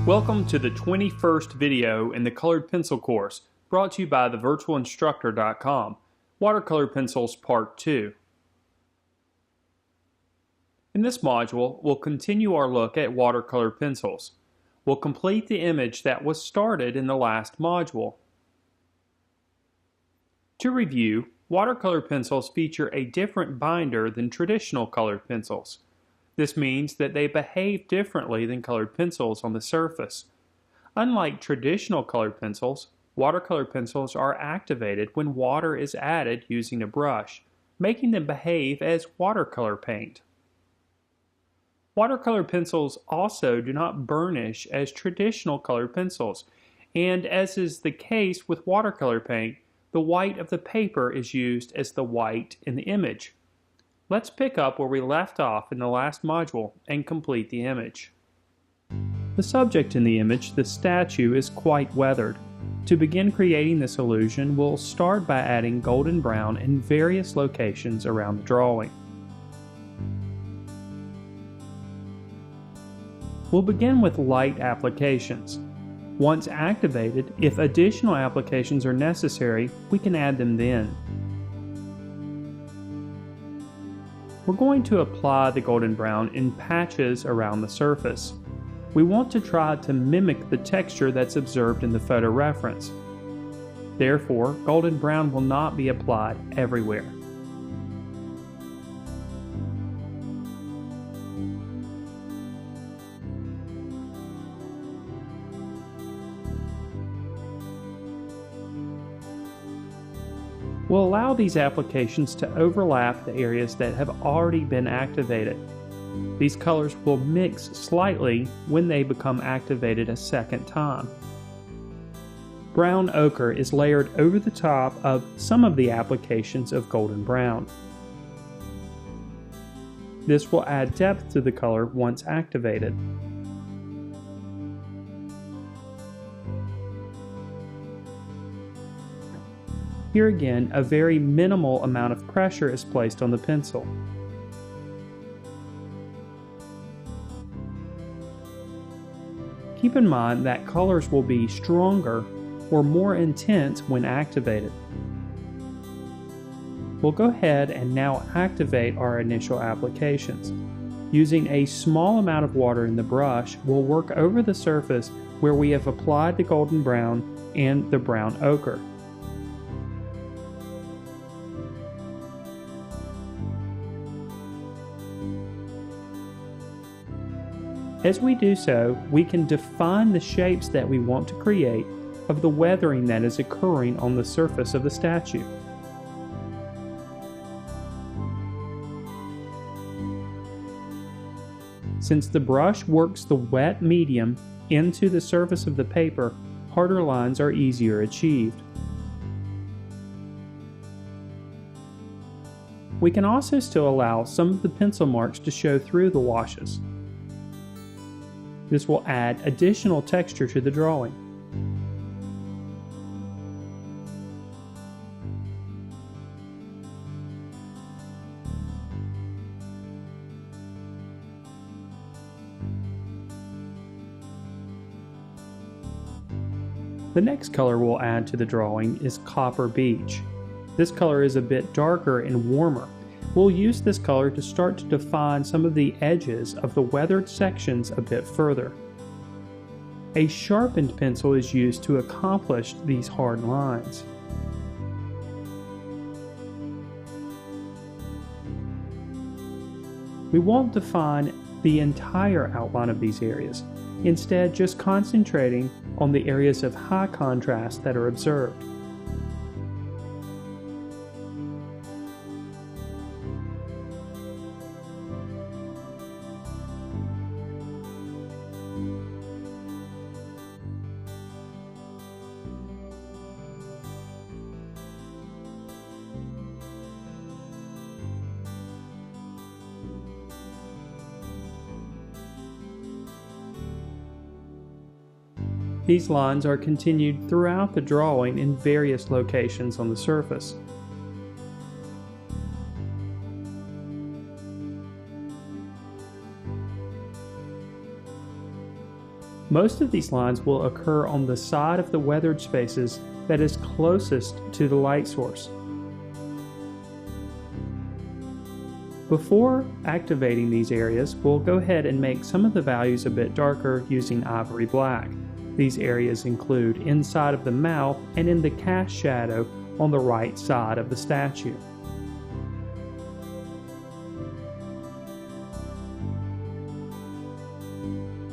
Welcome to the 21st video in the Colored Pencil course, brought to you by thevirtualinstructor.com, Watercolor Pencils Part 2. In this module, we'll continue our look at watercolor pencils. We'll complete the image that was started in the last module. To review, watercolor pencils feature a different binder than traditional colored pencils. This means that they behave differently than colored pencils on the surface. Unlike traditional colored pencils, watercolor pencils are activated when water is added using a brush, making them behave as watercolor paint. Watercolor pencils also do not burnish as traditional colored pencils, and as is the case with watercolor paint, the white of the paper is used as the white in the image. Let's pick up where we left off in the last module and complete the image. The subject in the image, the statue, is quite weathered. To begin creating this illusion, we'll start by adding golden brown in various locations around the drawing. We'll begin with light applications. Once activated, if additional applications are necessary, we can add them then. We're going to apply the golden brown in patches around the surface. We want to try to mimic the texture that's observed in the photo reference. Therefore, golden brown will not be applied everywhere. We'll allow these applications to overlap the areas that have already been activated. These colors will mix slightly when they become activated a second time. Brown ochre is layered over the top of some of the applications of golden brown. This will add depth to the color once activated. Here again, a very minimal amount of pressure is placed on the pencil. Keep in mind that colors will be stronger or more intense when activated. We'll go ahead and now activate our initial applications. Using a small amount of water in the brush, we'll work over the surface where we have applied the golden brown and the brown ochre. As we do so, we can define the shapes that we want to create of the weathering that is occurring on the surface of the statue. Since the brush works the wet medium into the surface of the paper, harder lines are easier achieved. We can also still allow some of the pencil marks to show through the washes. This will add additional texture to the drawing. The next color we'll add to the drawing is Copper Beech. This color is a bit darker and warmer. We'll use this color to start to define some of the edges of the weathered sections a bit further. A sharpened pencil is used to accomplish these hard lines. We won't define the entire outline of these areas, instead just concentrating on the areas of high contrast that are observed. These lines are continued throughout the drawing in various locations on the surface. Most of these lines will occur on the side of the weathered spaces that is closest to the light source. Before activating these areas, we'll go ahead and make some of the values a bit darker using ivory black. These areas include inside of the mouth and in the cast shadow on the right side of the statue.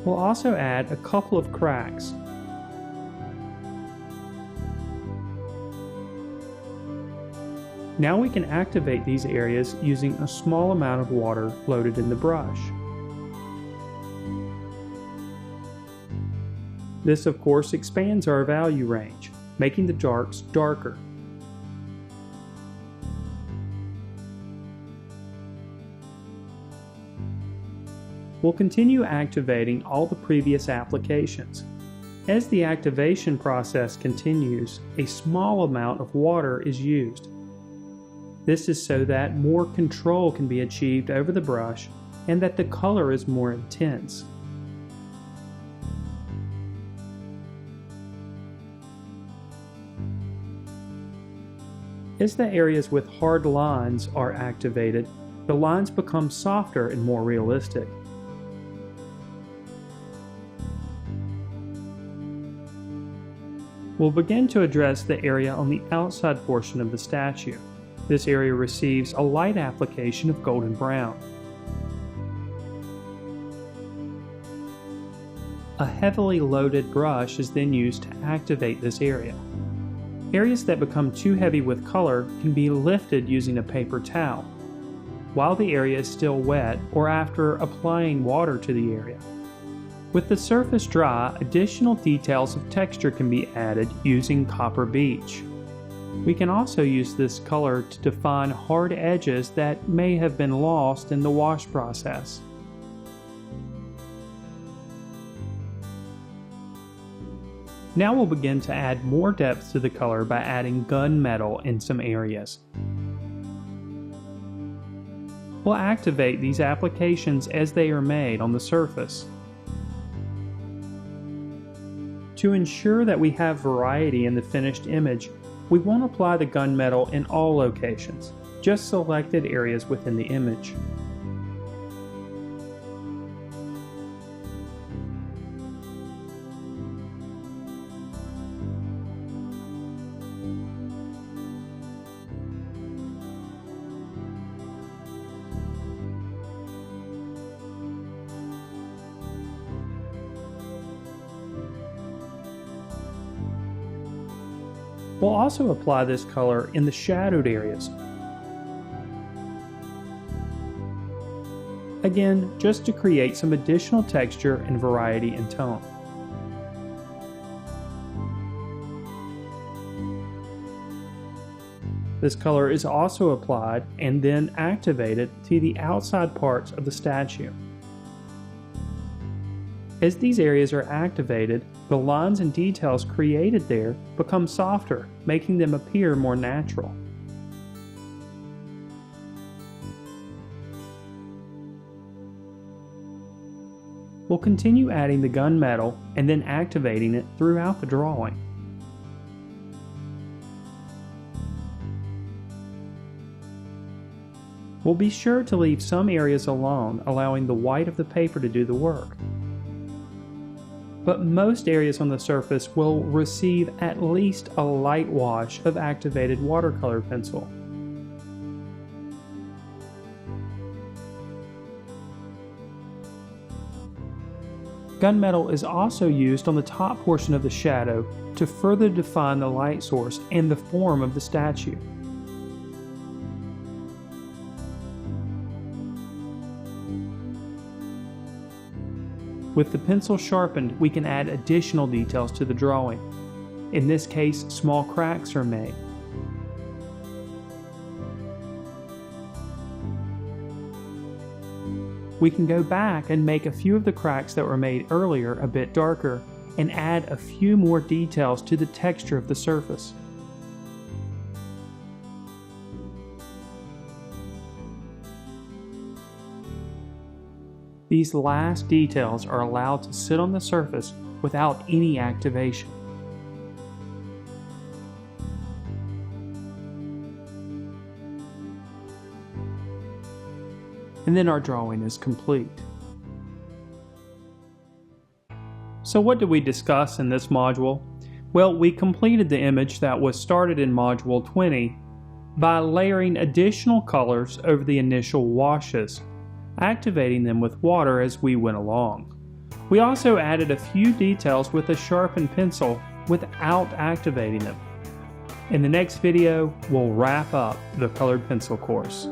We'll also add a couple of cracks. Now we can activate these areas using a small amount of water loaded in the brush. This of course expands our value range, making the darks darker. We'll continue activating all the previous applications. As the activation process continues, a small amount of water is used. This is so that more control can be achieved over the brush and that the color is more intense. As the areas with hard lines are activated, the lines become softer and more realistic. We'll begin to address the area on the outside portion of the statue. This area receives a light application of golden brown. A heavily loaded brush is then used to activate this area. Areas that become too heavy with color can be lifted using a paper towel, while the area is still wet or after applying water to the area. With the surface dry, additional details of texture can be added using copper beech. We can also use this color to define hard edges that may have been lost in the wash process. Now we'll begin to add more depth to the color by adding gunmetal in some areas. We'll activate these applications as they are made on the surface. To ensure that we have variety in the finished image, we won't apply the gunmetal in all locations, just selected areas within the image. We'll also apply this color in the shadowed areas. Again, just to create some additional texture and variety in tone. This color is also applied and then activated to the outside parts of the statue. As these areas are activated, the lines and details created there become softer, making them appear more natural. We'll continue adding the gunmetal and then activating it throughout the drawing. We'll be sure to leave some areas alone, allowing the white of the paper to do the work. But most areas on the surface will receive at least a light wash of activated watercolor pencil. Gunmetal is also used on the top portion of the shadow to further define the light source and the form of the statue. With the pencil sharpened, we can add additional details to the drawing. In this case, small cracks are made. We can go back and make a few of the cracks that were made earlier a bit darker and add a few more details to the texture of the surface. These last details are allowed to sit on the surface without any activation. And then our drawing is complete. So what did we discuss in this module? Well, we completed the image that was started in Module 20 by layering additional colors over the initial washes, activating them with water as we went along. We also added a few details with a sharpened pencil without activating them. In the next video, we'll wrap up the colored pencil course.